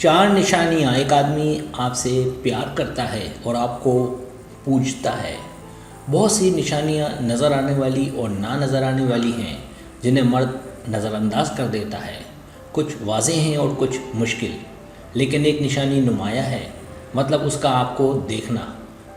4 نشانیاں ایک آدمی آپ سے پیار کرتا ہے اور آپ کو پوجتا ہے۔ بہت سی نشانیاں نظر آنے والی اور نہ نظر آنے والی ہیں جنہیں مرد نظر انداز کر دیتا ہے۔ کچھ واضح ہیں اور کچھ مشکل، لیکن ایک نشانی نمایاں ہے، مطلب اس کا آپ کو دیکھنا،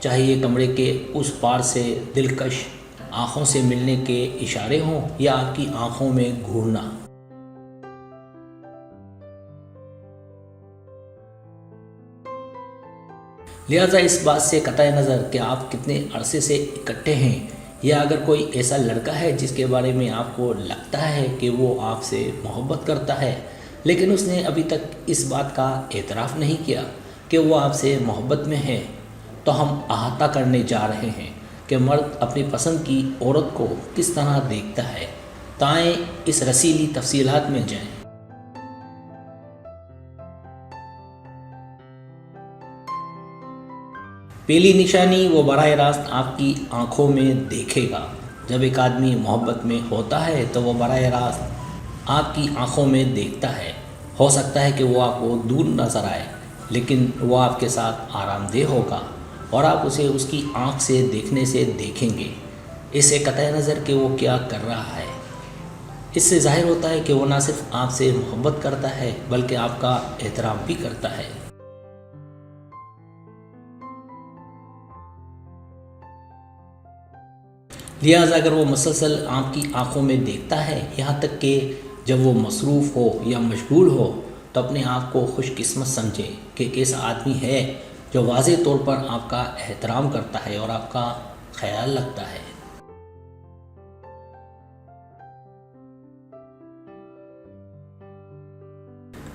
چاہے یہ کمرے کے اس پار سے دلکش آنکھوں سے ملنے کے اشارے ہوں یا آپ کی آنکھوں میں گھورنا۔ لہٰذا اس بات سے قطع نظر کہ آپ کتنے عرصے سے اکٹھے ہیں، یا اگر کوئی ایسا لڑکا ہے جس کے بارے میں آپ کو لگتا ہے کہ وہ آپ سے محبت کرتا ہے لیکن اس نے ابھی تک اس بات کا اعتراف نہیں کیا کہ وہ آپ سے محبت میں ہے، تو ہم احاطہ کرنے جا رہے ہیں کہ مرد اپنی پسند کی عورت کو کس طرح دیکھتا ہے۔ تائیں اس رسیلی تفصیلات میں جائیں۔ پہلی نشانی، وہ براہ راست آپ کی آنکھوں میں دیکھے گا۔ جب ایک آدمی محبت میں ہوتا ہے تو وہ براہ راست آپ کی آنکھوں میں دیکھتا ہے۔ ہو سکتا ہے کہ وہ آپ کو دور نظر آئے، لیکن وہ آپ کے ساتھ آرام دہ ہوگا اور آپ اسے اس کی آنکھ سے دیکھنے سے دیکھیں گے، اس سے قطع نظر کہ وہ کیا کر رہا ہے۔ اس سے ظاہر ہوتا ہے کہ وہ نہ صرف آپ سے محبت کرتا ہے بلکہ آپ کا احترام بھی کرتا ہے۔ لہٰذا اگر وہ مسلسل آپ کی آنکھوں میں دیکھتا ہے، یہاں تک کہ جب وہ مصروف ہو یا مشغول ہو، تو اپنے آپ کو خوش قسمت سمجھیں کہ ایک ایسا آدمی ہے جو واضح طور پر آپ کا احترام کرتا ہے اور آپ کا خیال رکھتا ہے۔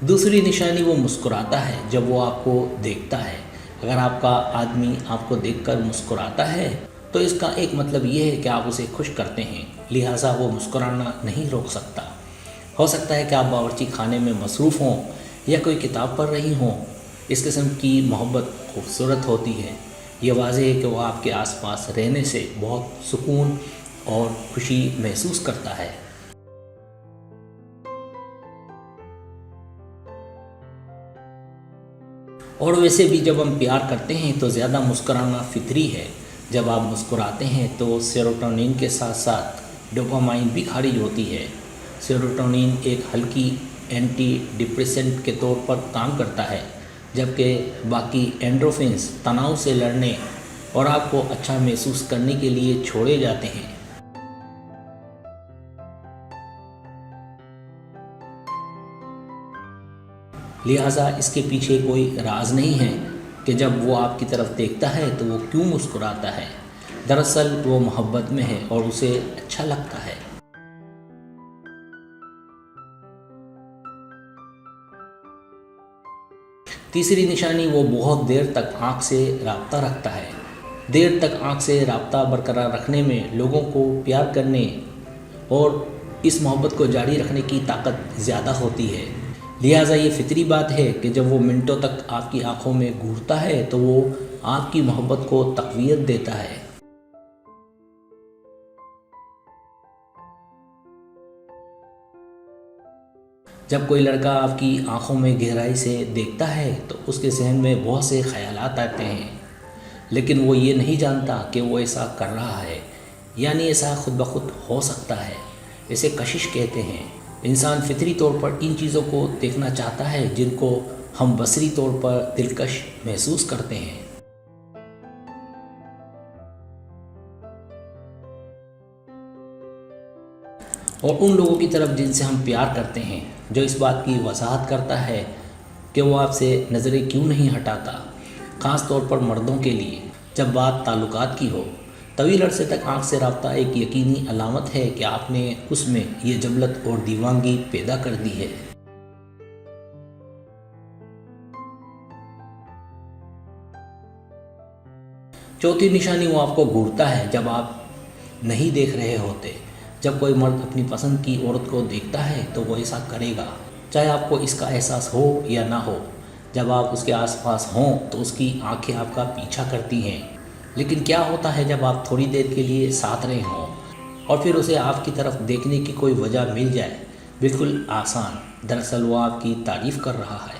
دوسری نشانی، وہ مسکراتا ہے جب وہ آپ کو دیکھتا ہے۔ اگر آپ کا آدمی آپ کو دیکھ کر مسکراتا ہے تو اس کا ایک مطلب یہ ہے کہ آپ اسے خوش کرتے ہیں، لہٰذا وہ مسکرانا نہیں روک سکتا۔ ہو سکتا ہے کہ آپ باورچی خانے میں مصروف ہوں یا کوئی کتاب پڑھ رہی ہوں۔ اس قسم کی محبت خوبصورت ہوتی ہے۔ یہ واضح ہے کہ وہ آپ کے آس پاس رہنے سے بہت سکون اور خوشی محسوس کرتا ہے۔ اور ویسے بھی جب ہم پیار کرتے ہیں تو زیادہ مسکرانا فطری ہے۔ جب آپ مسکراتے ہیں تو سیروٹونین کے ساتھ ساتھ ڈوپامائن بھی خارج ہوتی ہے۔ سیروٹونین ایک ہلکی اینٹی ڈپریسنٹ کے طور پر کام کرتا ہے، جبکہ باقی اینڈروفنز تناؤ سے لڑنے اور آپ کو اچھا محسوس کرنے کے لیے چھوڑے جاتے ہیں۔ لہٰذا اس کے پیچھے کوئی راز نہیں ہے کہ جب وہ آپ کی طرف دیکھتا ہے تو وہ کیوں مسکراتا ہے۔ دراصل وہ محبت میں ہے اور اسے اچھا لگتا ہے۔ تیسری نشانی، وہ بہت دیر تک آنکھ سے رابطہ رکھتا ہے۔ دیر تک آنکھ سے رابطہ برقرار رکھنے میں لوگوں کو پیار کرنے اور اس محبت کو جاری رکھنے کی طاقت زیادہ ہوتی ہے۔ لہٰذا یہ فطری بات ہے کہ جب وہ منٹوں تک آپ کی آنکھوں میں گھورتا ہے تو وہ آپ کی محبت کو تقویت دیتا ہے۔ جب کوئی لڑکا آپ کی آنکھوں میں گہرائی سے دیکھتا ہے تو اس کے ذہن میں بہت سے خیالات آتے ہیں، لیکن وہ یہ نہیں جانتا کہ وہ ایسا کر رہا ہے، یعنی ایسا خود بخود ہو سکتا ہے۔ اسے کشش کہتے ہیں۔ انسان فطری طور پر ان چیزوں کو دیکھنا چاہتا ہے جن کو ہم بصری طور پر دلکش محسوس کرتے ہیں۔ اور ان لوگوں کی طرف جن سے ہم پیار کرتے ہیں، جو اس بات کی وضاحت کرتا ہے کہ وہ آپ سے نظریں کیوں نہیں ہٹاتا۔ خاص طور پر مردوں کے لیے جب بات تعلقات کی ہو، طویل عرصے تک آنکھ سے رابطہ ایک یقینی علامت ہے کہ آپ نے اس میں یہ جبلت اور دیوانگی پیدا کر دی ہے۔ چوتھی نشانی، وہ آپ کو گھورتا ہے جب آپ نہیں دیکھ رہے ہوتے۔ جب کوئی مرد اپنی پسند کی عورت کو دیکھتا ہے تو وہ ایسا کرے گا، چاہے آپ کو اس کا احساس ہو یا نہ ہو۔ جب آپ اس کے آس پاس ہوں تو اس کی آنکھیں آپ کا پیچھا کرتی ہیں، لیکن کیا ہوتا ہے جب آپ تھوڑی دیر کے لیے ساتھ رہے ہوں اور پھر اسے آپ کی طرف دیکھنے کی کوئی وجہ مل جائے؟ بالکل آسان، دراصل وہ آپ کی تعریف کر رہا ہے۔